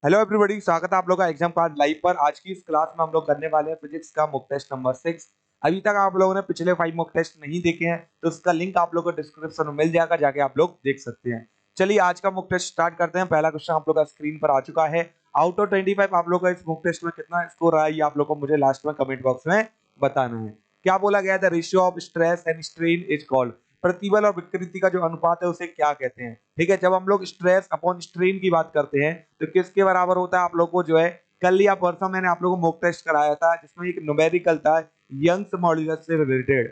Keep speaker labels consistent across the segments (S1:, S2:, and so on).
S1: Hello everybody, स्वागत है आप लोग का एग्जाम कार्ड लाइव पर। आज की इस क्लास में हम लोग करने वाले हैं फिजिक्स का मॉक टेस्ट नंबर 6। अभी तक आप लोगों ने पिछले 5 मॉक टेस्ट नहीं देखे हैं तो उसका लिंक आप लोगों को डिस्क्रिप्शन में मिल जाएगा, जाके आप लोग देख सकते हैं। चलिए आज का मॉक टेस्ट स्टार्ट करते हैं। पहला क्वेश्चन आप लोग का स्क्रीन पर आ चुका है। आउट ऑफ 25 आप लोग का इस मॉक टेस्ट में कितना स्कोर आया ये आप लोग को मुझे लास्ट में कमेंट बॉक्स में बताना है। क्या बोला गया था? Ratio of stress and strain is called. प्रतिबल और विकृति का जो अनुपात है उसे क्या कहते हैं? ठीक है, जब हम लोग स्ट्रेस अपॉन स्ट्रेन की बात करते हैं तो किसके बराबर होता है? आप लोग को जो है कल या परसों मैंने आप लोगों को मॉक टेस्ट कराया था जिसमें एक न्यूमेरिकल था यंग्स मॉड्यूलस से रिलेटेड।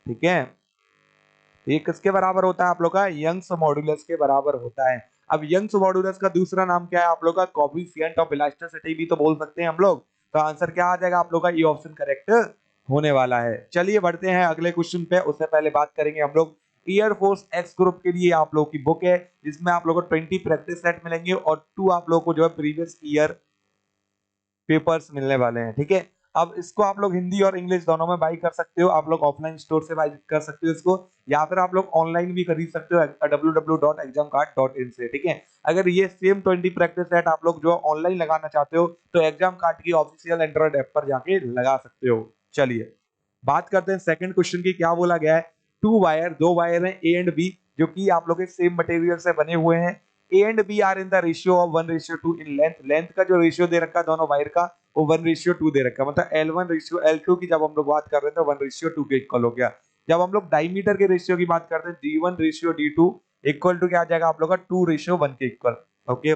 S1: ठीक है, ये किसके बराबर होता है? आप लोग का यंग्स मॉड्यूलस के बराबर होता है। अब यंग्स मॉड्यूलस का दूसरा नाम क्या है? आप लोग का कोएफिशिएंट ऑफ इलास्टिसिटी भी तो बोल सकते हैं हम लोग। तो आंसर क्या आ जाएगा आप लोग का? ये ऑप्शन करेक्ट होने वाला है। चलिए बढ़ते हैं अगले क्वेश्चन पे। उससे पहले बात करेंगे हम लोग एयरफोर्स एक्स ग्रुप के लिए आप लोग की बुक है जिसमें आप लोग को 20 प्रैक्टिस सेट मिलेंगे और 2 आप लोग को जो है प्रीवियस ईयर पेपर्स मिलने वाले हैं। ठीक है, अब इसको आप लोग हिंदी और इंग्लिश दोनों में बाई कर सकते हो। आप लोग ऑफलाइन स्टोर से बाई कर सकते हो इसको, या फिर आप लोग ऑनलाइन भी खरीद सकते हो www.examcard.in से। ठीक है, अगर ये सेम 20 प्रैक्टिस सेट आप लोग जो ऑनलाइन लगाना चाहते हो तो एग्जाम कार्ड की ऑफिशियल एंड्रॉइड ऐप पर जाके लगा सकते हो। चलिए बात करते हैं सेकंड क्वेश्चन की। क्या बोला गया है? दो वायर हैं ए एंड बी जो कि आप लोग के सेम मटेरियल से बने हुए हैं। A and B are in the ratio of 1:2 in length. Length का जो रेशियो दे रखा है दोनों वायर का वो 1:2 दे रखा है। मतलब L1:L2 की जब हम लोग बात कर रहे थे 1:2 के इक्वल हो गया। जब हम लोग डायमीटर के रेशियो की बात करते हैं D1:D2 इक्वल टू क्या आ जाएगा आप लोग का 2:1 के इक्वल। ओके,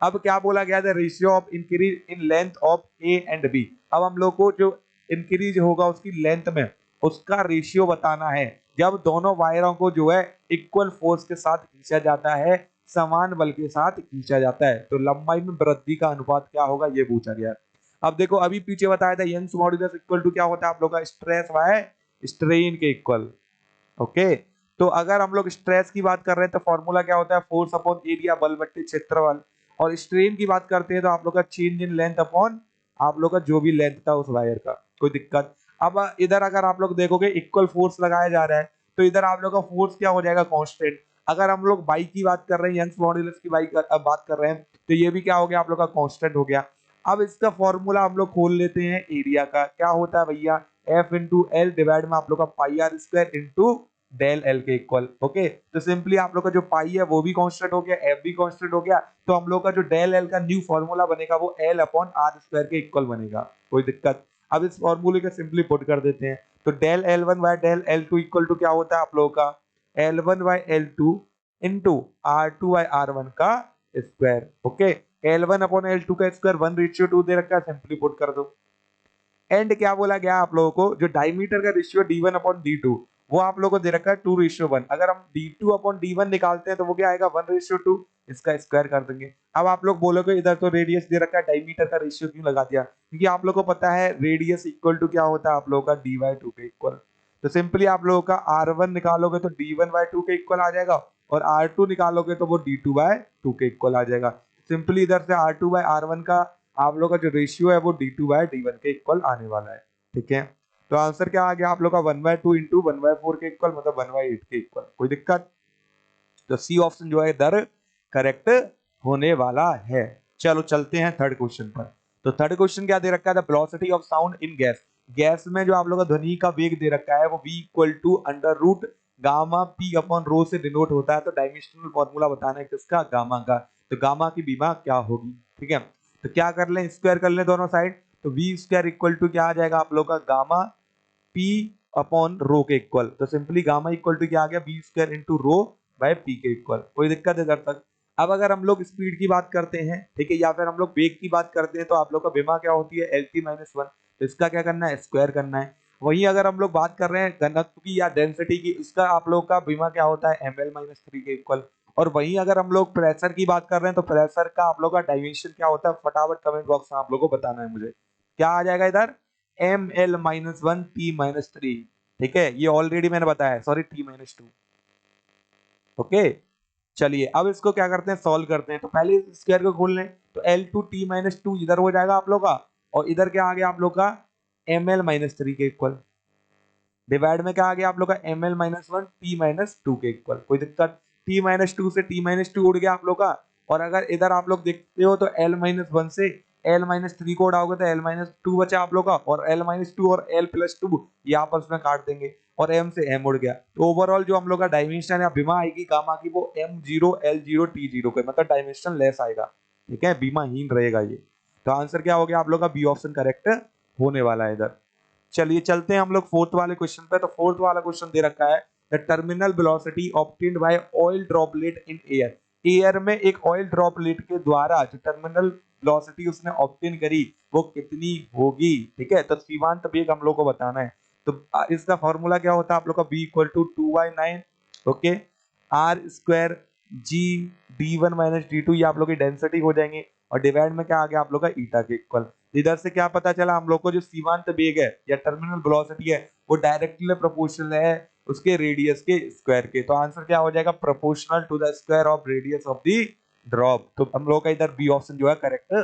S1: अब क्या बोला गया था? Ratio of increase in length of A and B. अब हम लोग को जो इंक्रीज होगा उसकी लेंथ में उसका रेशियो बताना है जब दोनों वायरों को जो है इक्वल फोर्स के साथ खींचा जाता है, समान बल के साथ खींचा जाता है। तो लंबाई में वृद्धि का अनुपात क्या होगा ये पूछा गया है। अब देखो अभी पीछे बताया था यंग्स मॉड्यूलस इक्वल टू क्या होता है आप लोग का? स्ट्रेस बाय स्ट्रेन के इक्वल। ओके, तो अगर हम लोग स्ट्रेस की बात कर रहे हैं तो फॉर्मूला क्या होता है? फोर्स अपॉन एरिया, बल बट्टे क्षेत्रफल। और स्ट्रेन की बात करते हैं तो आप लोग का चेंज इन लेंथ अपॉन आप लोग का जो भी लेंथ था उस वायर का। कोई दिक्कत? अब इधर अगर आप लोग देखोगे इक्वल फोर्स लगाया जा रहा है तो इधर आप लोग का फोर्स क्या हो जाएगा? कांस्टेंट। अगर हम लोग बाई की बात कर रहे हैं, यंग्स मॉड्यूलस की बात कर रहे हैं तो ये भी क्या हो गया आप लोग का? कांस्टेंट हो गया। अब इसका फॉर्मूला हम लोग खोल लेते हैं एरिया का। क्या होता है भैया? एफ इंटू एल डिवाइड में आप लोग का pi r square into del l के इक्वल। ओके, तो सिंपली आप लोग का जो पाई है वो भी कांस्टेंट हो गया, एफ भी कांस्टेंट हो गया। तो हम लोग का जो डेल एल का न्यू फॉर्मूला बनेगा वो एल अपॉन आर स्क्वायर के इक्वल बनेगा। कोई दिक्कत? अब इस फॉर्मूले का सिंपली पुट कर देते हैं तो del l one by del l two equal to क्या होता है आप लोगों का? L one by l two into r two by r one का square. Okay, l one upon l two का स्क्वायर 1:2 दे रखा है, सिंपली पुट कर दो। एंड क्या बोला गया आप लोगों को? जो डायमीटर का रेशियो D1/D2 वो आप लोगों को दे रखा है 2:1। अगर हम D2/D1 निकालते हैं तो वो क्या आएगा? 1:2। इसका स्क्वायर कर देंगे। अब आप लोग बोलोगे इधर तो रेडियस दे रखा है, डायमीटर का रेशियो क्यों लगा दिया? क्योंकि आप लोग को पता है रेडियस इक्वल टू क्या होता है आप लोगों का? D/2 के इक्वल। तो सिंपली आप लोगों का R1 निकालोगे तो D1/2 के इक्वल आ जाएगा और R2 निकालोगे तो वो D2/2 के इक्वल आ जाएगा। सिंपली इधर से R2/R1 का आप लोग का जो रेशियो है वो D2/D1 के इक्वल आने वाला है। ठीक है, तो आंसर क्या आ गया आप लोग का? 1/2 इंटू 1/4 के इक्वल, मतलब 1/8 के इक्वल। कोई दिक्कत? तो सी ऑप्शन जो है इधर करेक्ट होने वाला है। चलो चलते हैं थर्ड क्वेश्चन पर। तो थर्ड क्वेश्चन क्या दे रखा है? The velocity of sound in gas. Gas में जो आप लोग का ध्वनि का वेग दे रखा है वो v equal to under root gamma p upon rho से डिनोट होता है। तो डायमेंशनल फॉर्मूला बताना है किसका? गामा का। तो गामा की बीमा क्या होगी? ठीक है, तो क्या कर लें? स्क्वायर कर लें दोनों साइड। तो वी स्क्वायर इक्वल टू क्या आ जाएगा आप लोग का? गामा पी अपॉन रो के इक्वल। तो सिंपली गामा इक्वल टू क्या आ गया? B square into rho by P के इक्वल। कोई दिक्कत है इधर तक? अब अगर हम लोग स्पीड की बात करते हैं, ठीक है, या फिर हम लोग वेग की बात करते हैं तो आप लोग का बीमा क्या होती है? LT-1। तो इसका क्या करना है? स्क्वायर करना है। वहीं अगर हम लोग बात कर रहे हैं घनत्व की या डेंसिटी की, इसका आप लोग का बीमा क्या होता है? ML-3 के इक्वल। और वहीं अगर हम लोग प्रेशर की बात कर रहे हैं तो प्रेशर का आप लोग का डायमेंशन क्या होता है? फटाफट कमेंट बॉक्स में आप लोग को बताना है मुझे। क्या आ जाएगा इधर? ML-1 T-3। ठीक है, ये ऑलरेडी मैंने बताया, सॉरी T-2। ओके, चलिए अब इसको क्या करते हैं? सॉल्व करते हैं। तो पहले स्क्वायर को खोल लें तो L2 T-2 इधर हो जाएगा आप लोग का, और इधर क्या आ गया आप लोग का? ML-3 के इक्वल। डिवाइड में क्या आ गया आप लोग का? ML-1 T-2 के इक्वल। कोई दिक्कत? T-2 से T-2 उड़ गया आप लोग का, और अगर इधर आप लोग देखते हो तो L-1 से L-3 को उड़ाओगे तो L-2 बचा आप लोग का, और L-2 और L+2 ये आपस में काट देंगे और M से M उड़ गया। तो ओवरऑल जो हम लोग का डायमेंशन या बीमा आएगी गामा की वो M0 L0 T0 का, मतलब डायमेंशन लेस आएगा, ठीक है, बीमाहीन रहेगा ये। तो आंसर क्या हो गया आप लोग का, बी ऑप्शन करेक्ट होने वाला है इधर। चलिए चलते हैं हम लोग फोर्थ वाले क्वेश्चन पे। तो फोर्थ वाला क्वेश्चन दे रखा है the terminal velocity obtained by oil droplet in air. Air में एक ऑयल ड्रॉपलेट के द्वारा जो टर्मिनल वेलोसिटी उसने ऑब्टेन करी वो कितनी होगी, ठीक है। तो सीमांत वेग हम लोग को बताना है। तो इसका फॉर्मूला क्या होता है आप लोग का, b equal to 2/9 okay R square G d1 minus d2, ये आप लोग की डेंसिटी हो जाएंगे, और डिवाइड में क्या आ गया आप लोग का ईटा के इक्वल। इधर से क्या पता चला हम लोग को, जो सीमांत वेग है या टर्मिनल वेलोसिटी है वो डायरेक्टली प्रोपोर्शनल है उसके रेडियस के स्क्वायर के। तो आंसर क्या हो जाएगा, proportional to the square of radius of the drop. तो हम लोग का इधर बी ऑप्शन जो है करेक्ट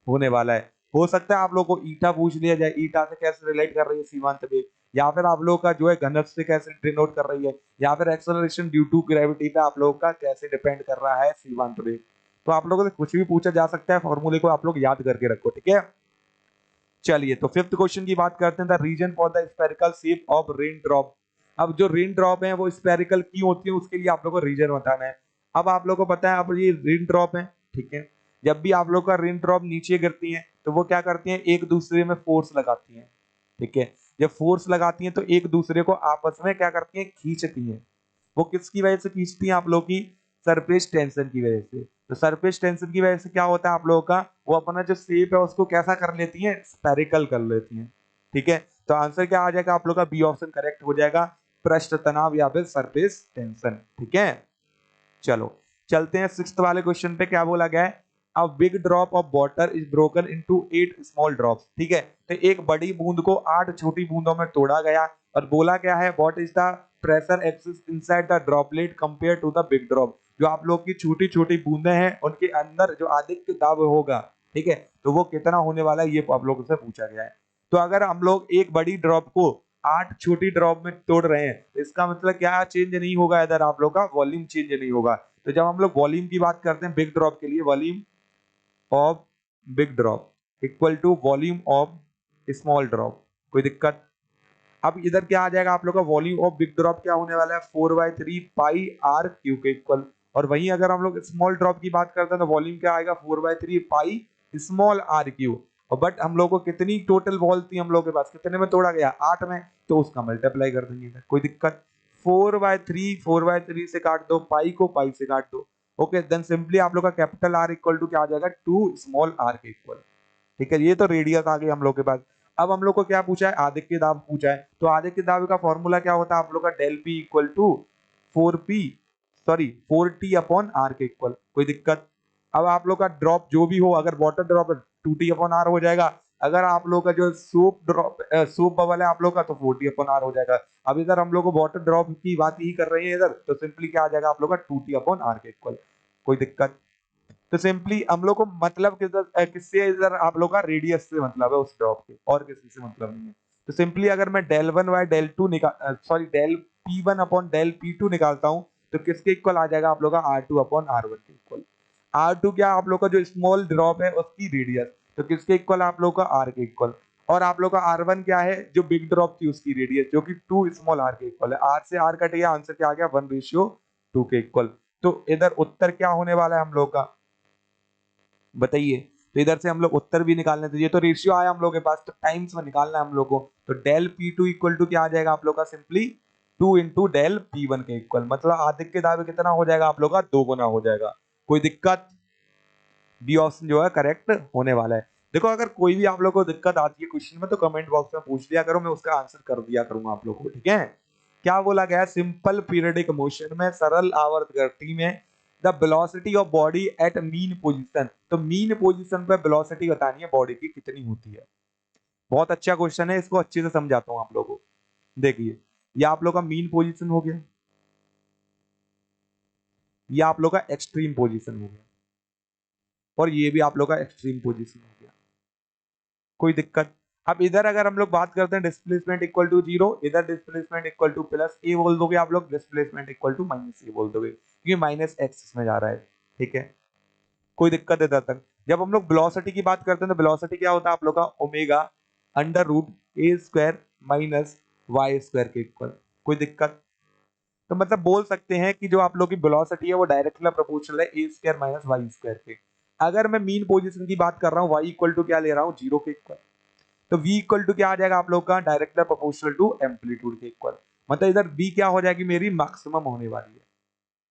S1: होने वाला है। हो सकता है आप लोग को ईटा पूछ लिया जाए, ईटा से कैसे रिलेट कर रही है सीमांत वेग, या फिर आप लोग का जो है घनत्व से कैसे डिनोट कर रही है, या फिर एक्सेलरेशन ड्यू टू ग्रेविटी पे आप लोग का कैसे डिपेंड कर रहा है सीमांत वेग। तो आप लोगों से कुछ भी पूछा जा सकता है, फॉर्मूले को आप लोग याद करके रखो, ठीक है। चलिए तो फिफ्थ क्वेश्चन की बात करते हैं, the reason for the spherical shape of rain drop. अब जो रेन ड्रॉप है वो स्फेरिकल क्यों होती है उसके लिए आप लोग को रीजन बताना है। अब आप लोग को पता है, अब ये रेन ड्रॉप है, ठीक है, जब भी आप लोग का रेन ड्रॉप नीचे गिरती है तो वो क्या करती है, एक दूसरे में फोर्स लगाती है, ठीक है। जब फोर्स लगाती है तो एक दूसरे को आपस में क्या करती है, खींचती है। वो किसकी वजह से खींचती है आप लोग की, सरफेस टेंशन की वजह से। तो सरफेस टेंशन की वजह से क्या होता है आप लोगों का, वो अपना जो शेप है उसको कैसा कर लेती है, स्फेरिकल कर लेती है, ठीक है। तो आंसर क्या आ जाएगा आप लोग का, बी ऑप्शन करेक्ट हो जाएगा, पृष्ठ तनाव या फिर सरफेस टेंशन, ठीक है। चलो चलते हैं सिक्स्थ वाले क्वेश्चन पे। क्या बोला गया है, a big drop of water is broken into 8 small drops, ठीक है। तो एक बड़ी बूंद को 8 छोटी बूंदों में तोड़ा गया, और बोला क्या है, what is the pressure excess inside the droplet compare to the big drop. जो आप लोग की छोटी छोटी बूंदे हैं उनके अंदर जो अधिक दाब होगा, ठीक है, तो वो कितना होने वाला है, ये आप लोगों से पूछा गया है। तो अगर हम लोग एक बड़ी ड्रॉप को 8 छोटी ड्रॉप में तोड़ रहे हैं तो इसका मतलब क्या चेंज नहीं होगा, इधर आप लोग का वॉल्यूम चेंज नहीं होगा। तो जब हम लोग वॉल्यूम की बात करते हैं बिग ड्रॉप के लिए, volume of big drop equal to volume of small drop, कोई दिक्कत। अब इधर क्या आ जाएगा आप लोग का, वॉल्यूम ऑफ बिग ड्रॉप क्या होने वाला है, 4/3 पाई आर क्यू के इक्वल। और वहीं अगर हम लोग स्मॉल ड्रॉप की बात करते हैं तो वॉल्यूम क्या आएगा, 4/3 पाई स्मॉल आर क्यू। और बट हम लोग को कितनी टोटल बॉल थी हम लोग के पास, कितने में तोड़ा गया, 8 में, तो उसका मल्टीप्लाई कर देंगे इधर, कोई दिक्कत। 4/3 से काट दो, पाई को पाई से काट दो, ओके देन सिंपली आप लोग का कैपिटल आर इक्वल टू क्या आ जाएगा, 2 स्मॉल आर के इक्वल, ठीक है। ये तो रेडियस आ गई हम लोग के पास। अब हम लोग को क्या पूछा है, आदित्य दाब पूछा है। तो आदित्य दाब का फॉर्मूला क्या होता है आप लोग का, del P equal to 4p sorry 4t upon R के इक्वल, कोई दिक्कत। अब आप लोग का ड्रॉप जो भी हो, अगर water drop 2t upon are हो जाएगा, अगर आप लोग का जो सूप ड्रॉप सूप बबल है आप लोग का, तो 4t अपॉन आर हो जाएगा। अब इधर हम लोग को वाटर ड्रॉप की बात ही कर रहे हैं इधर, तो सिंपली क्या आ जाएगा आप लोग का 2t अपॉन आर के इक्वल, कोई दिक्कत। तो सिंपली हम लोग को मतलब किससे इधर आप लोग का रेडियस से मतलब है उस ड्रॉप के, और किसी से मतलब नहीं है। तो सिंपली अगर मैं del one by del two निकाल sorry del P one upon del P two निकालता हूँ तो किसके इक्वल आ जाएगा आप लोग का, R two upon R one के इक्वल। आर टू क्या आप लोग का जो स्मॉल ड्रॉप है उसकी रेडियस, तो किसके इक्वल आप लोग का, आर के इक्वल। और आप लोग का आर वन क्या है, जो बिग ड्रॉप थी उसकी रेडियस, जो कि 2 स्मॉल आर के इक्वल है। आर से आर कट गया, आंसर क्या आ गया, 1:2 के इक्वल। तो इधर उत्तर क्या होने वाला है हम लोग का, बताइए। तो इधर से हम लोग उत्तर भी निकालने थे, ये तो रेशियो आया हम लोग के पास, तो टाइम्स में निकालना है हम लोग को। तो del P two equal to क्या आ जाएगा आप लोग का, simply 2 into del P one के इक्वल, मतलब आधिक के दावे कितना हो जाएगा आप लोग का, 2 गुना हो जाएगा, कोई दिक्कत। बी ऑप्शन जो है करेक्ट होने वाला है। देखो अगर कोई भी आप लोग को दिक्कत आती है क्वेश्चन में तो कमेंट बॉक्स में पूछ लिया करो, मैं उसका आंसर कर दिया करूंगा आप लोग को, ठीक है। क्या बोला गया, सिंपल पीरियडिक मोशन में, सरल आवर्त गति में, the velocity of body at mean position. तो मीन पोजीशन पे वेलोसिटी बतानी है बॉडी की कितनी होती है। बहुत अच्छा क्वेश्चन है, इसको अच्छे से समझाता हूं आप लोगों को। देखिए ये आप लोग का मीन पोजीशन हो गया, ये आप लोग का एक्सट्रीम पोजीशन हो गया, और ये भी आप लोग का एक्सट्रीम पोजीशन हो गया, कोई दिक्कत। अब इधर अगर हम लोग बात करते हैं डिस्प्लेसमेंट इक्वल टू 0, इधर डिस्प्लेसमेंट इक्वल टू प्लस ए बोल दोगे आप लोग, डिस्प्लेसमेंट इक्वल टू माइनस ए बोल दोगे, क्योंकि माइनस एक्स में जा रहा है, ठीक है। कोई दिक्कत है तक। जब हम लोग वेलोसिटी की बात करते हैं तो वेलोसिटी क्या होता है आप लोग का ओमेगा अंडर रूट ए स्क्वायर माइनस वाई स्क्वायर के इक्वल। कोई दिक्कत? तो मतलब बोल सकते हैं कि जो आप लोग की वेलोसिटी है वो डायरेक्टली प्रोपोर्शनल है ए स्क्वायर माइनस वाई स्क्वायर के। अगर मैं मीन पोजीशन की बात कर रहा हूँ वाई इक्वल टू क्या ले रहा हूँ, जीरो के इक्वल, तो v इक्वल टू क्या आ जाएगा आप लोग का, डायरेक्टली प्रोपोर्शनल टू एम्पलीट्यूड के इक्वल। मतलब इधर v क्या हो जाएगी मेरी, मैक्सिमम होने वाली है,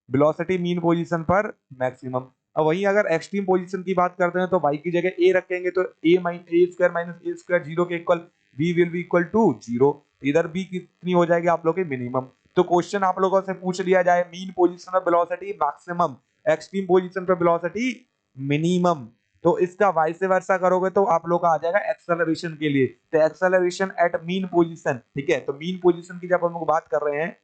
S1: वेलोसिटी मीन पोजीशन पर मैक्सिमम। अब वहीं अगर एक्सट्रीम पोजीशन की बात करते हैं तो y की जगह a रखेंगे तो a square minus a square zero के equal, v will be equal to zero. इधर b कितनी हो जाएगी आप लोग की, मिनिमम। तो क्वेश्चन आप लोगों से पूछ लिया जाए मीन पोजीशन पर वेलोसिटी मैक्सिमम, एक्सट्रीम पोजीशन पर वेलोसिटी मिनिमम, तो इसका वाइस वर्सा करोगे तो आप लोग का आ जाएगा एक्सेलरेशन के लिए, तो एक्सेलरेशन एट मीन पोजीशन। ठीक है, तो मीन पोजीशन की जब हम लोग बात कर रहे हैं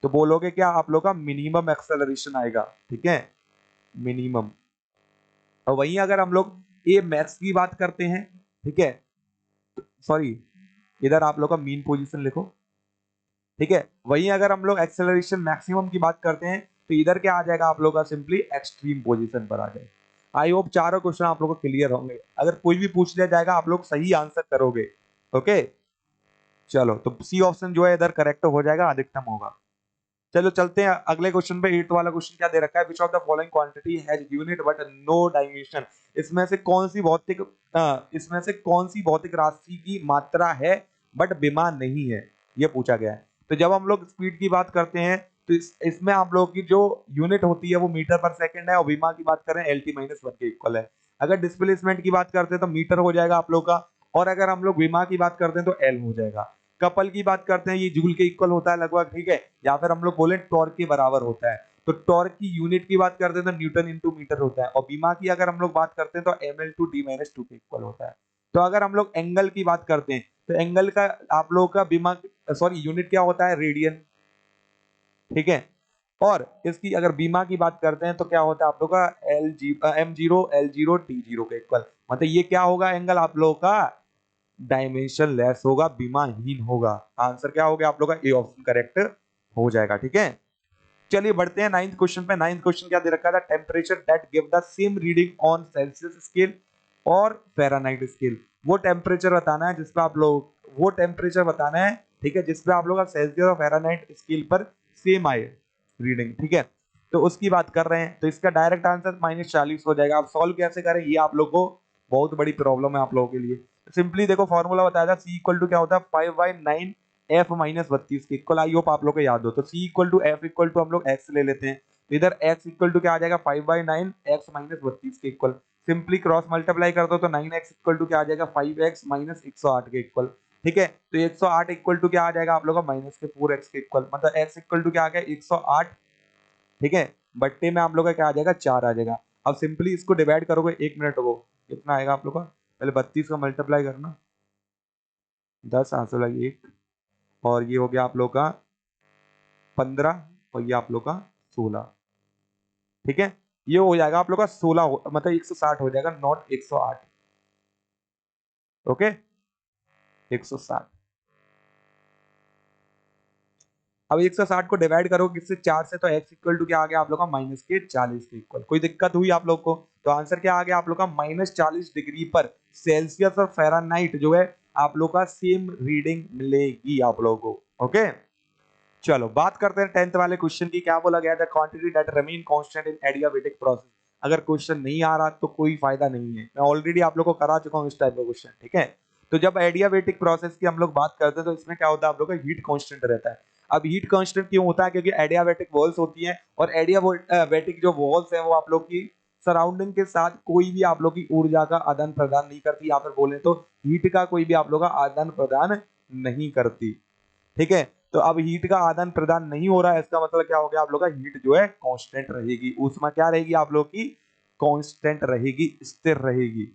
S1: तो बोलोगे क्या आप लोग का मिनिमम एक्सेलरेशन आएगा। ठीक है, मिनिमम। और वहीं अगर हम लोग ए मैक्स की बात करते हैं, ठीक है, सॉरी इधर आप लोग का मीन पोजीशन लिखो। ठीक है, वहीं अगर हम लोग एक्सेलरेशन मैक्सिमम की बात करते हैं तो इधर क्या आ जाएगा आप लोग का, सिंपली एक्सट्रीम पोजीशन पर आ जाएगा। आई होप चारों क्वेश्चन आप लोग को क्लियर होंगे। अगर कोई भी पूछ लिया जाएगा आप लोग सही आंसर करोगे। ओके, चलो तो सी ऑप्शन जो है इधर करेक्ट हो जाएगा, अधिकतम होगा। चलो चलते हैं अगले क्वेश्चन पे। 8 वाला क्वेश्चन क्या दे रखा है, which of the following quantity has unit but no dimension. इसमें से कौन सी भौतिक राशि की मात्रा है बट विमान नहीं है, ये पूछा गया है। तो जब हम लोग स्पीड की बात करते हैं तो इसमें आप लोगों की जो यूनिट होती है वो मीटर पर सेकंड है, और विमान की बात करें LT माइनस वन के इक्वल है। अगर डिस्प्लेसमेंट की बात करते हैं तो मीटर हो जाएगा आप लोग का, और अगर हम लोग विमान की बात करते हैं तो L हो जाएगा। कपल की बात करते हैं ये जूल के इक्वल होता है लगभग। ठीक है, या फिर हम लोग बोले टॉर्क के बराबर होता है, तो टॉर्क की यूनिट की बात करते हैं तो न्यूटन इंटू मीटर होता है, और बीमा की अगर हम लोग बात करते हैं तो ml two d minus two के इक्वल होता है। तो अगर हम लोग एंगल की बात करते हैं तो एंगल का आप लोगों का बीमा सॉरी यूनिट क्या होता है, रेडियन। ठीक है, और इसकी अगर बीमा की बात करते हैं तो क्या होता है आप लोग का m0 t0 के इक्वल। मतलब ये क्या होगा एंगल आप लोगों का, डायमेंशन लेस होगा, बीमाहीन होगा। आंसर क्या हो गया आप लोग का, ए ऑप्शन करेक्ट हो जाएगा। ठीक है, चलिए बढ़ते हैं नाइन्थ क्वेश्चन पे। नाइन्थ क्वेश्चन क्या दे रखा था, temperature that give the same reading on Celsius scale और फ़ारेनहाइट स्केल। वो टेम्परेचर बताना है जिसपे आप लोग, वो टेम्परेचर बताना है, ठीक है, जिसपे आप लोग का सेल्सियस और फ़ारेनहाइट स्केल पर सेम आए रीडिंग। ठीक है, तो उसकी बात कर रहे हैं, तो इसका डायरेक्ट आंसर -40 हो जाएगा। आप सॉल्व कैसे करें ये आप लोग को बहुत बड़ी प्रॉब्लम है आप लोगों के लिए। सिंपली देखो फॉर्मूला बताया था, C इक्वल टू क्या होता है 5/9 F माइनस 32 के इक्वल। आई होप आप लोग को याद हो। तो C equal to F equal to हम लोग x ले लेते हैं, तो इधर x इक्वल टू क्या आ जाएगा 5/9 x माइनस 32 के इक्वल। सिंपली क्रॉस मल्टीप्लाई कर दो तो 9x इक्वल टू क्या आ जाएगा 5x माइनस 108 के इक्वल। ठीक है, तो 108 इक्वल टू क्या आ जाएगा आप लोग का माइनस के 4x के इक्वल। मतलब x इक्वल टू क्या आ गया 108। ठीक है, बट्टे में आप लोग का क्या आ जाएगा 4 आ जाएगा। अब सिंपली इसको डिवाइड करोगे, 1 मिनट रुको, कितना आएगा आप लोग का, पहले 32 का मल्टीप्लाई करना, 10 आंसर लगी 1, और ये हो गया आप लोग का 15, और ये आप लोग का 16। ठीक है, ये हो जाएगा आप लोग का 16 मतलब 160 हो जाएगा, नॉट 108। ओके, 160। अब 160 को डिवाइड करो किससे, 4 से, तो x इक्वल टू क्या आ गया आप लोग का माइनस के 40 के इक्वल। कोई दिक्कत हुई आप लोग को? तो आंसर क्या आ गया आप लोग का -40 डिग्री पर सेल्सियस और फ़ारेनहाइट जो है आप लोग का सेम रीडिंग मिलेगी आप लोगों को। ओके, चलो बात करते हैं 10th वाले क्वेश्चन की। क्या बोला गया था, quantity that remain constant in adiabatic process. अगर क्वेश्चन नहीं आ रहा तो कोई फायदा नहीं है, मैं ऑलरेडी आप लोग को करा चुका हूं इस टाइप का क्वेश्चन। ठीक है, तो जब एडियाबेटिक प्रोसेस की हम लोग बात करते हैं तो इसमें क्या होता है आप लोग का हीट कांस्टेंट रहता है। अब हीट कांस्टेंट क्यों होता है, क्योंकि एडियाबेटिक वॉल्स होती है, और एडियाबेटिक जो वॉल्स है वो आप लोग की सराउंडिंग के साथ कोई भी आप लोग की ऊर्जा का आदान प्रदान नहीं करती, या फिर बोले तो हीट का कोई भी आप लोग का आदान प्रदान नहीं करती। ठीक है, तो अब हीट का आदान प्रदान नहीं हो रहा है, इसका मतलब क्या हो गया आप लोग का हीट जो है कांस्टेंट रहेगी, ऊष्मा क्या रहेगी आप लोग की, कांस्टेंट रहेगी, स्थिर रहेगी।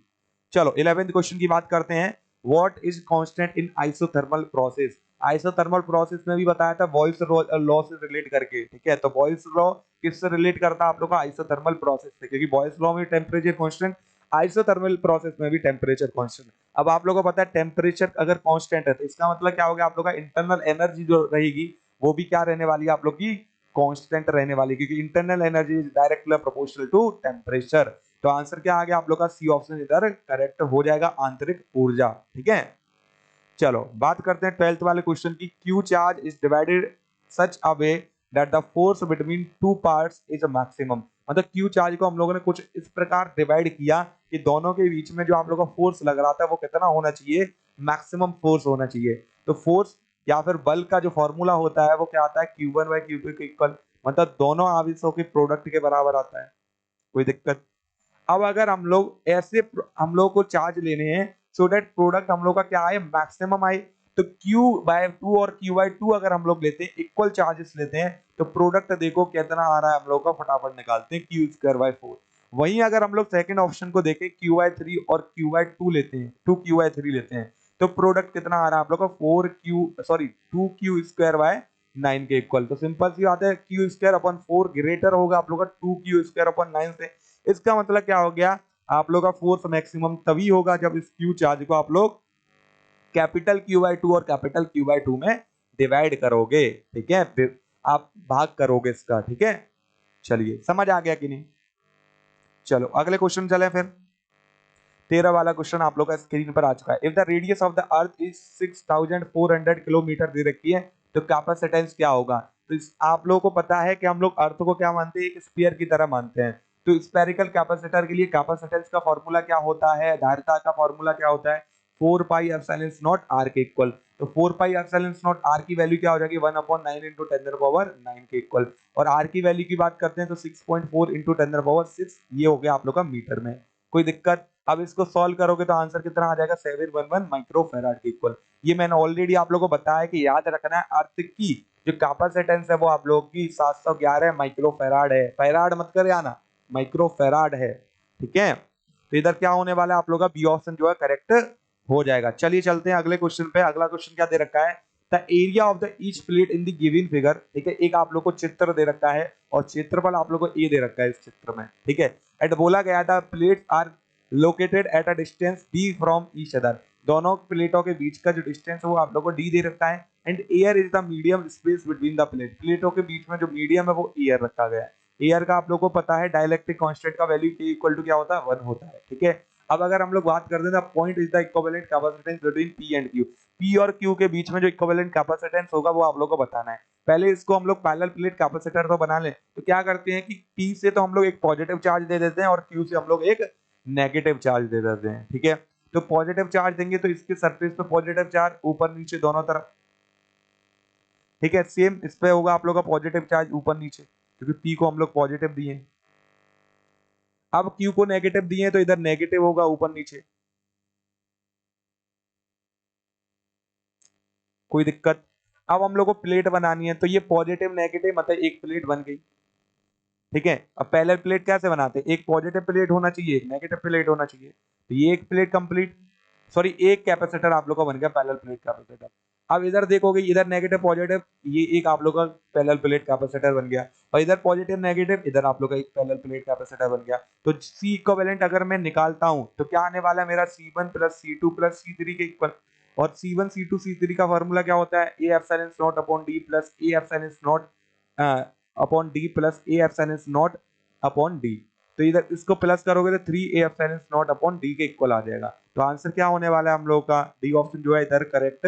S1: चलो 11th क्वेश्चन की बात करते हैं। What is constant in isothermal process. Isothermal process में भी बताया था बॉयल्स लॉ से रिलेट करके। ठीक है, तो बॉयल्स लॉ किससे रिलेट करता है आप लोग का, आइसोथर्मल प्रोसेस से, क्योंकि बॉयल्स लॉ में टेम्परेचर कांस्टेंट, आइसोथर्मल प्रोसेस में भी टेम्परेचर कांस्टेंट। अब आप लोगों को पता है टेम्परेचर अगर कांस्टेंट है तो इसका मतलब क्या हो गया आप लोग का इंटरनल एनर्जी जो रहेगी वो भी क्या रहने वाली है आप लोग की, कांस्टेंट रहने वाली, क्योंकि internal energy is directly proportional to temperature. तो आंसर क्या आ गया आप लोग का, सी ऑप्शन इधर करेक्ट हो जाएगा, आंतरिक ऊर्जा। ठीक है, चलो बात करते हैं 12th वाले क्वेश्चन की। Q charge is divided such a way that the force between two parts is maximum. मतलब क्यू चार्ज को हम लोगों ने कुछ इस प्रकार डिवाइड किया कि दोनों के बीच में जो आप लोगों का फोर्स लग रहा था वो कितना होना चाहिए, मैक्सिमम फोर्स होना चाहिए। तो फोर्स या फिर बल का जो फॉर्मूला होता है वो क्या आता है, Q1/Q2 के इक्वल, मतलब दोनों आवेशों के प्रोडक्ट के बराबर आता है। कोई दिक्कत? अब अगर हम लोग ऐसे हम लोग को चार्ज लेने हैं सो दैट प्रोडक्ट हम लोग का क्या आए, मैक्सिमम आए, तो Q/2 और Q/2 अगर हम लोग लेते हैं, इक्वल चार्जेस लेते हैं, तो प्रोडक्ट देखो कितना आ रहा है हम लोग का, फटाफट निकालते हैं, Q²/4। वहीं अगर हम लोग सेकंड ऑप्शन को देखें, Q/3 और Q/2 लेते हैं, 2Q/3 लेते हैं, तो प्रोडक्ट कितना आ रहा है आप लोग का, 2Q² के इक्वल। तो सिंपल सी बात है, Q²/4 ग्रेटर होगा आप लोग का 2Q²/9 से। इसका मतलब क्या हो गया, आप लोग का फोर्स मैक्सिमम तभी होगा जब इस क्यू चार्ज को आप लोग कैपिटल Q/2 और कैपिटल Q/2 में डिवाइड करोगे। ठीक है, फिर आप भाग करोगे इसका। ठीक है, चलिए समझ आ गया कि नहीं? चलो अगले क्वेश्चन चले फिर। 13 वाला क्वेश्चन आप लोग का स्क्रीन पर आ चुका है। If the radius of the earth is 6400 kilometre दे रखी है, तो कैपेसिटेंस क्या होगा? तो आप लोगों को पता है कि हम लोग अर्थ को क्या मानते हैं, एक स्फीयर की तरह मानते हैं। तो स्फेरिकल कैपेसिटर के लिए कैपेसिटेंस का फॉर्मूला क्या होता है, धारिता का फॉर्मूला क्या होता है, 4πε0 r के इक्वल। तो 4πε0 r की वैल्यू क्या हो जाएगी, 1/9 इंटू 10⁹ के इक्वल। और r की वैल्यू की बात करते हैं तो 6.4 इंटू 10⁶, ये हो गया आप लोग का मीटर में। कोई दिक्कत? अब इसको सॉल्व करोगे तो आंसर कितना आ जाएगा, 711 माइक्रोफैराड के इक्वल। ये मैंने ऑलरेडी आप लोगों को बताया कि याद रखना है, अर्थ की जो कैपेसिटेंस है वो आप लोगों की 711 माइक्रोफैराड है। फैराड मत कर आना, माइक्रोफैराड है। ठीक है, तो इधर क्या होने वाला है आप लोग का, बी ऑप्शन जो है करेक्ट हो जाएगा। चलिए चलते हैं अगले क्वेश्चन पे। अगला क्वेश्चन क्या दे रखा है, the area of the each plate in the given figure. ठीक है, एक आप लोग को चित्र दे रखा है और क्षेत्रफल आप लोग को ए दे रखा है इस चित्र में। ठीक है, एंड बोला गया था plates are located at a distance d from each other. दोनों प्लेटों के बीच का जो डिस्टेंस है वो आप लोग को d दे रखा है। And air is the medium space between the plate. प्लेटों के बीच में जो मीडियम है वो एयर रखा गया है। एयर का आप लोग को पता है डाइलेक्ट्रिक कांस्टेंट का वैल्यू K इक्वल टू क्या होता है, 1 होता है। ठीक है, अब अगर हम लोग बात करते हैं point is the equivalent capacitance between P and Q। P और Q के बीच में जो इक्विवेलेंट कैपेसिटेंस होगा वो आप लोग को बताना है। पहले इसको हम लोग पैरेलल प्लेट कैपेसिटर तो बना लें। तो क्या करते हैं कि P से तो हम लोग एक पॉजिटिव चार्ज दे देते हैं और Q से हम लोग एक नेगेटिव चार्ज दे देते हैं। ठीक है, तो पॉजिटिव चार्ज देंगे तो इसके सरफेस पे पॉजिटिव चार्ज ऊपर नीचे दोनों तरफ। ठीक है, सेम इस पे होगा आप लोग का पॉजिटिव चार्ज ऊपर नीचे, क्योंकि P को हम लोग पॉजिटिव दिए, अब Q को नेगेटिव दिए तो इधर नेगेटिव होगा ऊपर नीचे। कोई दिक्कत? अब हम लोग को प्लेट बनानी है तो ये पॉजिटिव नेगेटिव मतलब एक प्लेट बन गई। ठीक है, अब पैरेलल प्लेट कैसे बनाते हैं, एक पॉजिटिव प्लेट होना चाहिए, एक नेगेटिव प्लेट होना चाहिए। तो ये एक प्लेट कंप्लीट, सॉरी एक कैपेसिटर आप लोग का बन गया पैरेलल प्लेट कैपेसिटर। अब इधर देखोगे, इधर नेगेटिव पॉजिटिव, ये एक आप लोग का पैरेलल प्लेट कैपेसिटर बन गया, और इधर पॉजिटिव नेगेटिव, इधर आप लोग का एक पैरेलल प्लेट कैपेसिटर बन गया। तो C इक्विवेलेंट अगर मैं निकालता हूं तो क्या आने वाला है मेरा, C1 plus C2 plus C3 के इक्वल। और C1 C2 C3 का फॉर्मूला क्या होता है, A epsilon not upon D plus A epsilon not upon D plus A epsilon not upon D। तो इधर इसको प्लस करोगे तो 3A epsilon not upon D के इक्वल आ जाएगा। तो आंसर क्या होने वाला है हम लोग का, डी ऑप्शन जो है इधर करेक्ट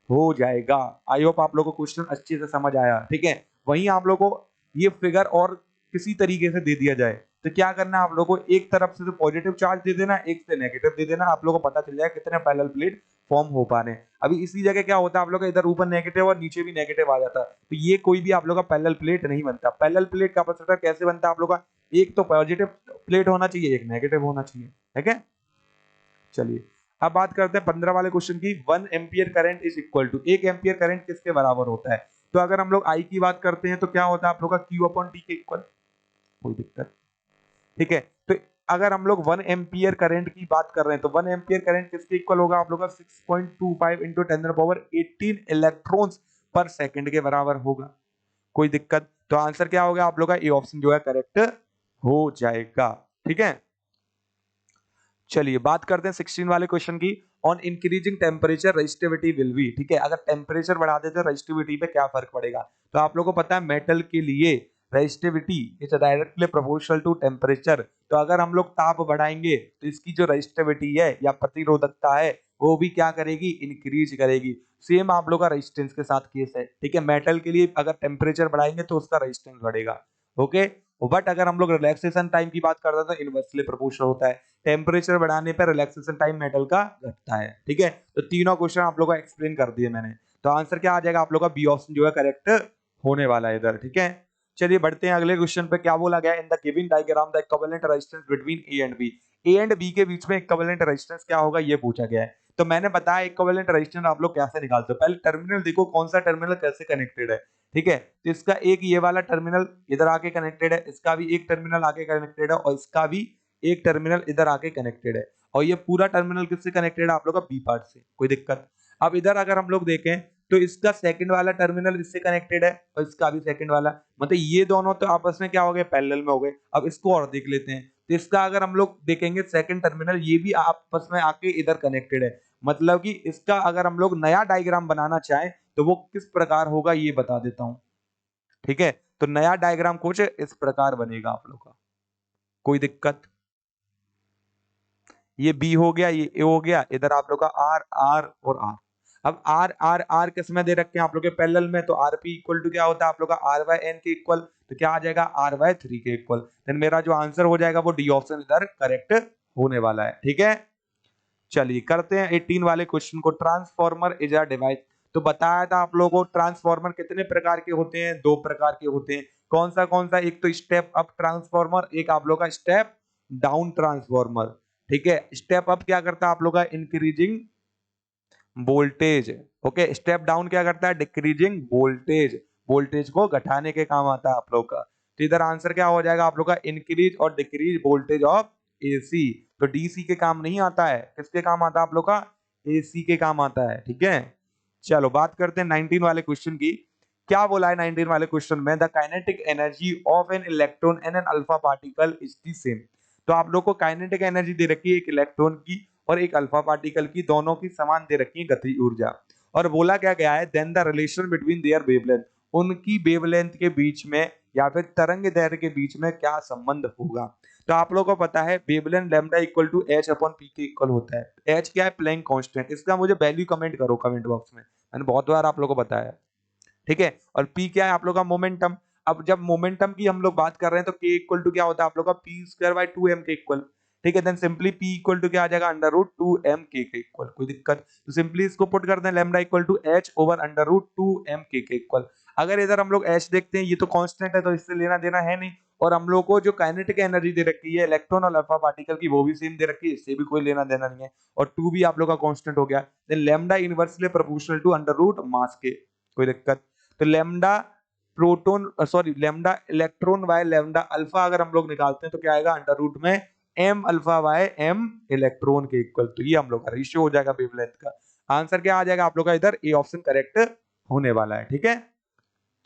S1: हो जाएगा। आई होप आप लोग को क्वेश्चन अच्छे से समझ आया। ठीक है, वहीं आप लोग को ये फिगर और किसी तरीके से दे दिया जाए तो क्या करना है, आप लोग को एक तरफ से तो पॉजिटिव चार्ज दे देना, एक से नेगेटिव दे देना, आप लोग को पता चल जाएगा कितने पैरेलल प्लेट फॉर्म हो पा रहे हैं। अभी इसी जगह क्या होता है, आप लोग का इधर ऊपर नेगेटिव और नीचे भी नेगेटिव आ जाता है, तो ये कोई भी आप लोग का पैरेलल प्लेट नहीं बनता। पैरेलल प्लेट कैपेसिटर कैसे बनता है आप लोग का, एक तो पॉजिटिव प्लेट होना चाहिए, एक नेगेटिव होना चाहिए। ठीक है, चलिए अब बात करते हैं 15 वाले क्वेश्चन की। 1 ampere current is equal to, 1 ampere current किसके बराबर होता है? तो अगर हम लोग आई की बात करते हैं तो क्या होता है आप लोग का, Q अपॉन टी के इक्वल। कोई दिक्कत? ठीक है, तो अगर हम लोग 1 एम्पियर करंट की बात कर रहे हैं तो 1 एम्पियर करंट किसके इक्वल होगा आप लोग का, 6.25 इंटू 10⁻18 इलेक्ट्रॉन्स पर सेकंड के बराबर होगा। कोई दिक्कत? तो आंसर क्या होगा आप लोग का, ए ऑप्शन जो है करेक्ट हो जाएगा। ठीक है, चलिए बात करते हैं 16 वाले क्वेश्चन की। On increasing temperature resistivity will be. ठीक है, अगर टेम्परेचर बढ़ा देते हैं रेजिस्टिविटी पे क्या फर्क पड़ेगा? तो आप लोगों को पता है मेटल के लिए resistivity is directly proportional to temperature. तो अगर हम लोग ताप बढ़ाएंगे तो इसकी जो रेजिस्टिविटी है या प्रतिरोधकता है वो भी क्या करेगी, इंक्रीज करेगी। सेम आप लोग का रेजिस्टेंस के साथ केस है, ठीक है। मेटल के लिए अगर टेम्परेचर बढ़ाएंगे तो उसका रेजिस्टेंस बढ़ेगा, ओके। बट अगर हम लोग रिलैक्सेशन टाइम की बात करते हैं तो इनवर्सली प्रोपोर्शनल होता है। टेम्परेचर बढ़ाने पर रिलैक्सेशन टाइम मेटल का घटता है, ठीक है। तो तीनों क्वेश्चन आप लोग को एक्सप्लेन कर दिए मैंने। तो आंसर क्या आ जाएगा आप लोग का, बी ऑप्शन जो है करेक्ट होने वाला है इधर, ठीक है। चलिए बढ़ते हैं अगले क्वेश्चन पे। क्या बोला गया, in the given diagram the equivalent resistance between A and B. A and B के बीच में इक्विवेलेंट रेजिस्टेंस क्या होगा ये पूछा गया है। तो मैंने बताया इक्विवेलेंट रेजिस्टेंस आप लोग कैसे निकालते हो। पहले टर्मिनल देखो कौन सा टर्मिनल कैसे कनेक्टेड है, ठीक है। तो इसका एक ये वाला टर्मिनल इधर आके कनेक्टेड है, इसका भी एक टर्मिनल आके कनेक्टेड है और इसका भी एक टर्मिनल इधर आके कनेक्टेड है। और ये पूरा टर्मिनल किससे कनेक्टेड है आप लोग का, बी पार्ट से, कोई दिक्कत। अब इधर अगर हम लोग देखें तो इसका सेकंड वाला टर्मिनल इससे कनेक्टेड है और इसका भी सेकंड वाला, मतलब ये दोनों तो आपस में क्या हो गए, पैरेलल में हो गए। अब इसको और देख लेते हैं। तो इसका अगर हम लोग देखेंगे सेकंड टर्मिनल ये भी आपस में आके इधर कनेक्टेड है, मतलब कि इसका अगर हम लोग नया डायग्राम बनाना चाहें तो वो किस प्रकार होगा ये बता देता हूं, ठीक है। तो नया डायग्राम कुछ इस प्रकार बनेगा आप लोग का, कोई दिक्कत। ये बी हो गया, ये ए हो गया, इधर आप लोग का आर आर और आर। अब आर आर आर किस में दे रखे हैं आप लोग के, पैरेलल में। तो आर पी इक्वल टू क्या होता है आप लोग का, आर बाय एन के इक्वल। तो क्या आ जाएगा, आर बाय 3 के इक्वल। देन मेरा जो आंसर हो जाएगा वो डी ऑप्शन इधर करेक्ट होने वाला है, ठीक है। चलिए करते हैं 18 वाले क्वेश्चन को। Transformer is a device. तो बताया था आप लोगों को ट्रांसफॉर्मर कितने प्रकार के होते हैं, 2 प्रकार के होते हैं। कौन सा, एक तो स्टेप अप ट्रांसफॉर्मर, एक आप लोग का स्टेप डाउन ट्रांसफॉर्मर, ठीक है। स्टेप अप क्या करता है आप लोग का, increasing voltage, okay. Step down क्या करता है, डिक्रीजिंग वोल्टेज, वोल्टेज को घटाने के काम आता है आप लोग का। तो इधर आंसर क्या हो जाएगा आप लोग का, इंक्रीज और डिक्रीज वोल्टेज ऑफ एसी। तो डीसी के काम नहीं आता है, किसके काम आता है आप लोग का, एसी के काम आता है, ठीक है। चलो बात करते हैं 19 वाले क्वेश्चन की। क्या बोला है 19 वाले क्वेश्चन में, the kinetic energy of an electron and an alpha particle is the same. तो आप लोग को काइनेटिक एनर्जी दे रखी है एक इलेक्ट्रॉन की और एक अल्फा पार्टिकल की, दोनों की समान दे रखी है गतिज ऊर्जा। और बोला क्या गया है, then the relation between their wavelength, उनकी वेवलेंथ के बीच में या फिर तरंग दैर्घ्य के बीच में क्या संबंध होगा। तो आप लोगों को पता है wavelength lambda equal to H upon P के इक्वल होता है। एच क्या है, प्लैंक कांस्टेंट। इसका मुझे वैल्यू कमेंट करो कमेंट बॉक्स में, मैंने बहुत बार आप लोगों को बताया, ठीक है। और पी क्या है आप लोग का, मोमेंटम। अब जब मोमेंटम की हम लोग बात कर रहे हैं तो के इक्वल टू क्या होता है आप लोग का, पी स्क्वायर बाय 2m के इक्वल, ठीक है। Then simply P equal to क्या आ जाएगा, अंडर रूट 2m के इक्वल, कोई दिक्कत। तो सिंपली इसको पुट कर दें, lambda equal to H over under root 2m के इक्वल। अगर इधर हम लोग एच देखते हैं, ये तो कांस्टेंट है तो इससे लेना देना है नहीं। और हम लोग को जो काइनेटिक एनर्जी दे रखी है इलेक्ट्रॉन और अल्फा पार्टिकल की वो भी सेम दे रखी है, इससे भी कोई लेना देना नहीं है। और 2 भी आप लोग का कांस्टेंट हो गया। Then lambda inversely proportional to under root mass के, कोई दिक्कत। तो lambda proton sorry lambda electron by lambda alpha अगर हम लोग निकालते हैं तो क्या आएगा, अंडर रूट में m alpha by m electron के इक्वल। तो ये हम लोग का रेशियो हो जाएगा वेवलेंथ का। आंसर क्या आ जाएगा आप लोग का, इधर ए ऑप्शन करेक्ट होने वाला है, ठीक है।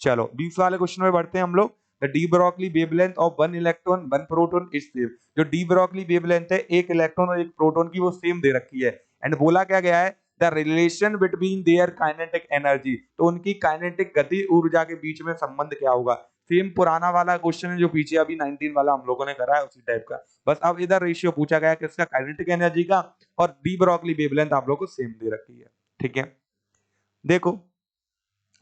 S1: चलो 20 वाले क्वेश्चन में बढ़ते हैं हम लोग। The de Broglie wavelength of one electron one proton is same. जो डी ब्रोगली वेवलेंथ है एक इलेक्ट्रॉन और एक प्रोटॉन की वो सेम दे रखी है। एंड बोला क्या गया है, the relation between there kinetic energy. तो उनकी काइनेटिक गति ऊर्जा के बीच में संबंध क्या होगा। सेम पुराना वाला क्वेश्चन है जो पीछे अभी 19 वाला हम लोगों ने करा है उसी टाइप का। बस अब इधर रेशियो पूछा गया है किसका, काइनेटिक एनर्जी का। और डी ब्रोगली वेवलेंथ आप लोग को सेम दे रखी है, ठीक है। देखो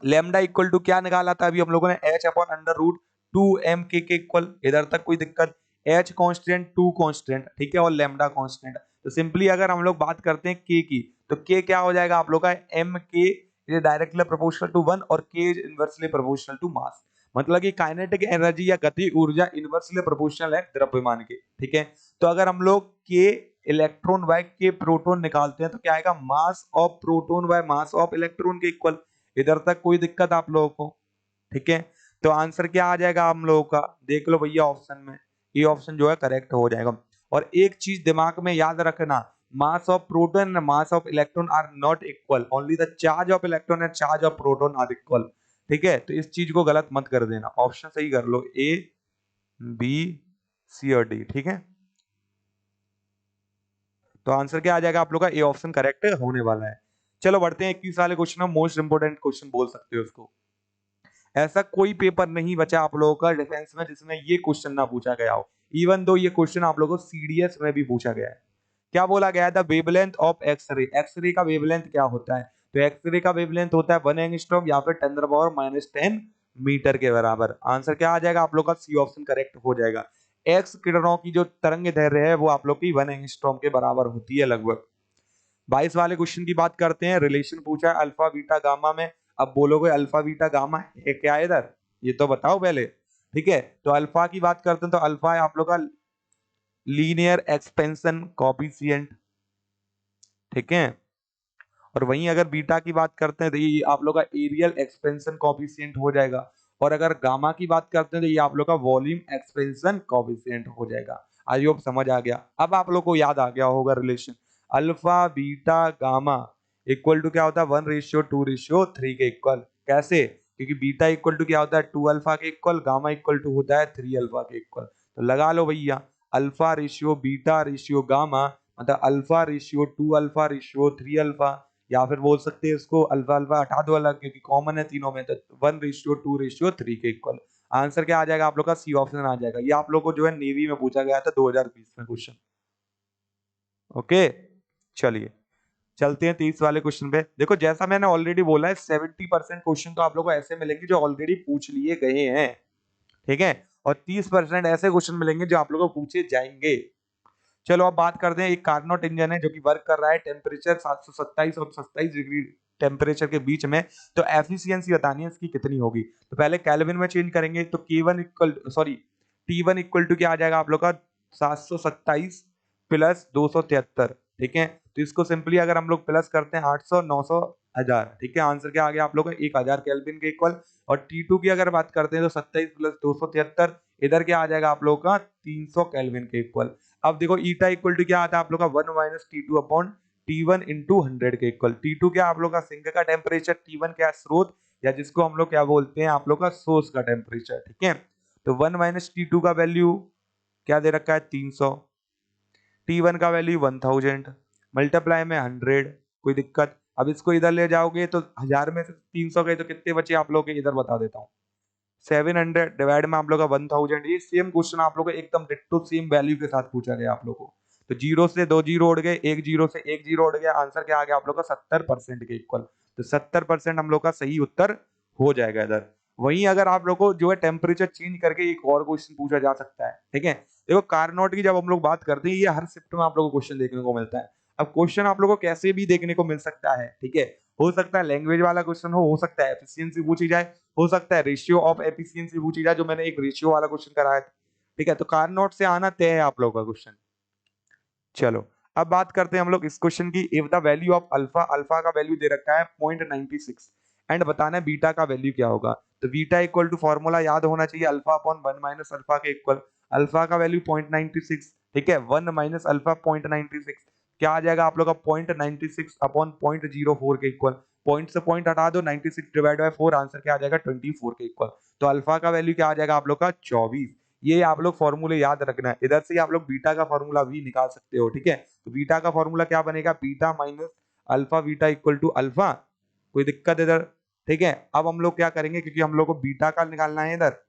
S1: लैम्डा इक्वल टू क्या निकाला था अभी हम लोगों ने, H upon under root 2m के इक्वल। इधर तक कोई दिक्कत। एच कांस्टेंट, 2 कांस्टेंट, ठीक है, और लैम्डा कांस्टेंट। तो सिंपली अगर हम लोग बात करते हैं के की, तो के क्या हो जाएगा आप लोग का, एम के इज डायरेक्टली प्रोपोर्शनल टू 1 और के is inversely proportional to mass. मतलब कि काइनेटिक एनर्जी या गति ऊर्जा इनवर्सली प्रोपोर्शनल है द्रव्यमान के, ठीक है। तो अगर हम लोग के इलेक्ट्रॉन बाय के प्रोटॉन निकालते हैं तो क्या आएगा, मास of proton by mass of electron के इक्वल। इधर तक कोई दिक्कत आप लोगों को, ठीक है। तो आंसर क्या आ जाएगा हम लोगों का, देख लो भैया ऑप्शन में, ये ऑप्शन जो है करेक्ट हो जाएगा। और एक चीज दिमाग में याद रखना, mass of proton and mass of electron are not equal, only the charge of electron and charge of proton are equal, ठीक है। तो इस चीज को गलत मत कर देना, ऑप्शन सही कर लो, ए बी सी और डी, ठीक है। तो आंसर क्या आ जाएगा आप लोग का, ए ऑप्शन करेक्ट होने वाला है। चलो बढ़ते हैं 21 वाले क्वेश्चन में, मोस्ट इंपोर्टेंट क्वेश्चन बोल सकते हो उसको। ऐसा कोई पेपर नहीं बचा आप लोगों का डिफेंस में जिसमें ये क्वेश्चन ना पूछा गया हो। इवन दो ये क्वेश्चन आप लोगों को सीडीएस में भी पूछा गया है। क्या बोला गया था? Wavelength of X-ray. एक्सरे का वेवलेंथ क्या होता है? तो एक्सरे का वेवलेंथ होता है 1 एंगस्ट्रॉम या फिर 10⁻⁻10 मीटर के बराबर। आंसर क्या आ जाएगा आप लोग का? सी ऑप्शन करेक्ट हो जाएगा। एक्स किरणों की जो तरंग दैर्ध्य है वो आप लोग की 1 एंगस्ट्रॉम के बराबर होती है लगभग। 22 वाले क्वेश्चन की बात करते हैं। रिलेशन पूछा है अल्फा बीटा गामा में। अब बोलोगे अल्फा बीटा गामा है क्या इधर? ये तो बताओ पहले। ठीक है, तो अल्फा की बात करते हैं तो अल्फा है आप लोग का लीनियर एक्सपेंशन कोएफिशिएंट। ठीक है, और वहीं अगर बीटा की बात करते हैं तो ये आप लोग का एरियल एक्सपेंशन कोएफिशिएंट हो जाएगा। और अगर गामा की बात करते हैं तो ये आप लोग का वॉल्यूम एक्सपेंशन कोएफिशिएंट हो जाएगा। आई होप समझ आ गया। अब आप लोग को याद आ गया होगा relation alpha beta gamma equal to क्या होता है? 1:2:3 के इक्वल। कैसे? क्योंकि बीटा इक्वल टू क्या होता है? 2 अल्फा के इक्वल, गामा इक्वल टू होता है 3 अल्फा के इक्वल। तो लगा लो भैया, alpha ratio beta ratio gamma मतलब alpha ratio 2 alpha ratio 3 alpha, या फिर बोल सकते हैं इसको अल्फा अल्फा हटा दो अलग क्योंकि कॉमन है तीनों में, तो 1:2:3 के इक्वल। आंसर क्या आ जाएगा आप लोग का? सी ऑप्शन आ जाएगा। ये आप लोग को जो है नेवी में पूछा गया था 2020 में क्वेश्चन। ओके, चलिए चलते हैं 30 वाले क्वेश्चन पे। देखो जैसा मैंने ऑलरेडी बोला है 70% क्वेश्चन तो आप लोग को ऐसे मिलेंगे जो ऑलरेडी पूछ लिए गए हैं। ठीक है, और 30% ऐसे क्वेश्चन मिलेंगे जो आप लोगों को पूछे जाएंगे। चलो अब बात करते हैं। एक कार्नोट इंजन है जो कि वर्क कर रहा है टेम्परेचर 727 और 27 डिग्री टेम्परेचर के बीच में। तो एफिशिएंसी बतानी है इसकी कितनी होगी। तो पहले केल्विन में चेंज करेंगे तो K1 equal sorry T1 equal to क्या आ जाएगा आप लोग का? 727 प्लस 273। ठीक है, तो इसको सिंपली अगर हम लोग प्लस करते हैं 800 900 1000। ठीक है, आंसर क्या आ गया आप लोग का? 1000 केल्विन के इक्वल। और T2 की अगर बात करते हैं तो 27 प्लस 273 इधर क्या आ जाएगा आप लोग का? 300 केल्विन के इक्वल। अब देखो ईटा इक्वल टू क्या आता है आप लोग का? 1 minus T2 upon T1 into 100 के इक्वल। T2 क्या आप लोग का? सिंक का टेम्परेचर। T1 क्या? स्रोत, या जिसको हम लोग क्या बोलते हैं आप लोग का? सोर्स का टेम्परेचर। ठीक है, तो 1 माइनस T2 का वैल्यू क्या दे रखा है? 300। T1 का वैल्यू 1000 मल्टीप्लाई में 100। कोई दिक्कत? अब इसको इधर ले जाओगे तो 1000 में से 300 गए तो कितने बचे आप लोग के? इधर बता देता हूँ। 700 डिवाइड में आप लोग का 1000। ये सेम क्वेश्चन आप लोग को एकदम डिट्टो सेम वैल्यू के साथ पूछा गया आप लोग को। तो जीरो से 2 जीरो उड़ गए, एक जीरो से 1 जीरो उड़ गया। आंसर क्या आ गया आप लोग का? 70% के इक्वल। तो 70% हम लोग का सही उत्तर हो जाएगा इधर। वहीं अगर आप लोग को जो है टेम्परेचर चेंज करके एक और क्वेश्चन पूछा जा सकता है। ठीक है, देखो कार्नोट की जब हम लोग बात करते हैं ये हर शिफ्ट में आप लोग को क्वेश्चन देखने को मिलता है। अब क्वेश्चन आप लोग को कैसे भी देखने को मिल सकता है। ठीक है, हो सकता है लैंग्वेज वाला क्वेश्चन हो सकता है एफिशिएंसी पूछी जाए, हो सकता है रेशियो ऑफ एफिशिएंसी पूछी जाए, जो मैंने एक रेशियो वाला क्वेश्चन कराया था। ठीक है, तो कार्नोट से आना तय है आप लोगों का क्वेश्चन। चलो अब बात करते हैं हम लोग इस क्वेश्चन की। If the value of alpha, alpha का वैल्यू दे रखा है 0.96 एंड बताना है बीटा का वैल्यू क्या होगा। तो बीटा इक्वल टू फॉर्मूला याद होना चाहिए अल्फा अपॉन 1 माइनस अल्फा के इक्वल। अल्फा का वैल्यू 0.96। ठीक है, 1 माइनस अल्फा 0.96 क्या आ जाएगा आप लोग का? 0.96 अपॉन 0.04 के इक्वल। पॉइंट से पॉइंट हटा दो, 96 डिवाइड बाय 4 आंसर क्या आ जाएगा? 24 के इक्वल। तो अल्फा का वैल्यू क्या आ जाएगा आप लोग का? 24। ये आप लोग फॉर्मूले याद रखना है। इधर से आप लोग बीटा का फॉर्मूला भी निकाल सकते हो। ठीक है, तो बीटा का फॉर्मूला क्या बनेगा? Beta minus alpha beta equal to alpha. कोई दिक्कत इधर? ठीक है, अब हम लोग क्या करेंगे क्योंकि हम लोग को बीटा का निकालना है इधर।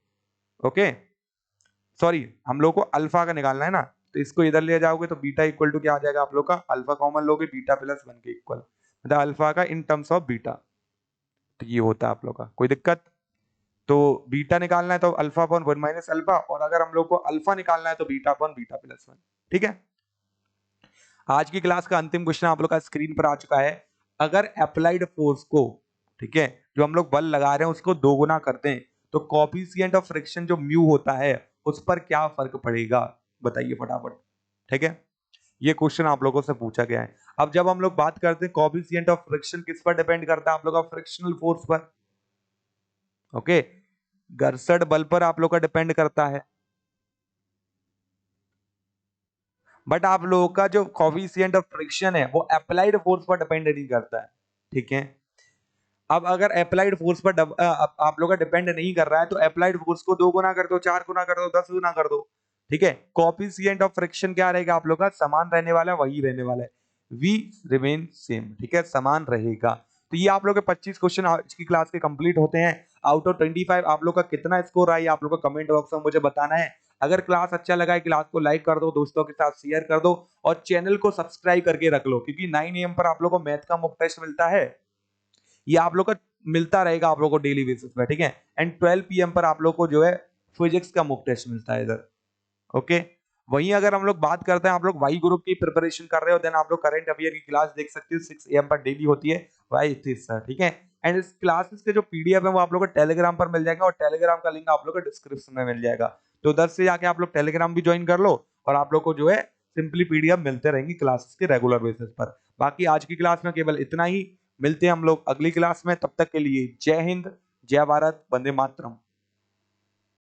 S1: ओके सॉरी, हम लोग को अल्फा का निकालना है ना, तो इसको इधर ले जाओगे तो बीटा इक्वल टू क्या आ जाएगा आप लोग का? अल्फा कॉमन लोगे, बीटा प्लस 1 के इक्वल, मतलब अल्फा का इन टर्म्स ऑफ बीटा। तो ये होता है आप लोग का। कोई दिक्कत? तो बीटा निकालना है तो अल्फा अपॉन 1 माइनस अल्फा, और अगर हम लोग को अल्फा निकालना है तो बीटा अपॉन बीटा प्लस 1। ठीक है, आज की क्लास का अंतिम क्वेश्चन आप लोग का स्क्रीन पर आ चुका है। अगर अप्लाइड फोर्स को, ठीक है, जो हम लोग बल लगा रहे हैं उसको दोगुना करते हैं तो कोएफिशिएंट ऑफ फ्रिक्शन जो म्यू होता है उस पर क्या फर्क पड़ेगा? बताइए फटाफट। ठीक है, ये क्वेश्चन आप लोगों से पूछा गया है। अब जब हम लोग बात करते हैं कोएफिशिएंट ऑफ फ्रिक्शन किस पर डिपेंड करता है? आप लोग का फ्रिक्शनल फोर्स पर। ओके, घर्षण बल पर आप लोग का डिपेंड करता है। बट आप लोगों का जो कोएफिशिएंट ऑफ फ्रिक्शन है वो अप्लाइड फोर्स पर डिपेंड नहीं करता है। ठीक है, अब अगर अप्लाइड फोर्स पर आप लोग का डिपेंड नहीं कर रहा है तो अप्लाइड फोर्स को 2 गुना कर दो, 4 गुना कर दो, 10 गुना कर दो। ठीक है, कोएफिशिएंट ऑफ फ्रिक्शन क्या रहेगा आप लोग का? समान रहने वाला है, वही रहने वाला है। We remain same. ठीक है, समान रहेगा। तो ये आप लोग के 25 क्वेश्चन आज की क्लास के कंप्लीट होते हैं। आउट ऑफ 25 आप लोग का कितना स्कोर रहा है, ये आप लोग को कमेंट बॉक्स में मुझे बताना है। अगर क्लास अच्छा लगा है, क्लास को लाइक कर दो, दोस्तों के साथ शेयर कर दो और चैनल को सब्सक्राइब करके रख लो, क्योंकि 9 AM पर आप लोग को मैथ का मॉक टेस्ट मिलता है। ये आप लोग का मिलता रहेगा आप लोग को डेली बेसिस पे, ठीक है। एंड 12 PM पर आप लोग को जो है फिजिक्स का मॉक टेस्ट मिलता है इधर। ओके, वहीं अगर हम लोग बात करते हैं, आप लोग वाई ग्रुप की प्रिपरेशन कर रहे हो, देन आप लोग करंट अफेयर की क्लास देख सकते हो, 6 AM पर डेली होती है वाई स्थित सर, ठीक है। एंड इस क्लासेस के जो पीडीएफ है वो आप लोग को टेलीग्राम पर मिल जाएगा और टेलीग्राम का लिंक आप लोग को डिस्क्रिप्शन में मिल जाएगा। तो उधर से जाके आप लोग टेलीग्राम भी ज्वाइन कर लो और आप लोग को जो है सिंपली पीडीएफ मिलते रहेंगी क्लासेस के रेगुलर बेसिस पर। बाकी आज की क्लास में केवल इतना ही, मिलते हैं हम लोग अगली क्लास में, तब तक के लिए जय हिंद, जय भारत, वंदे मातरम।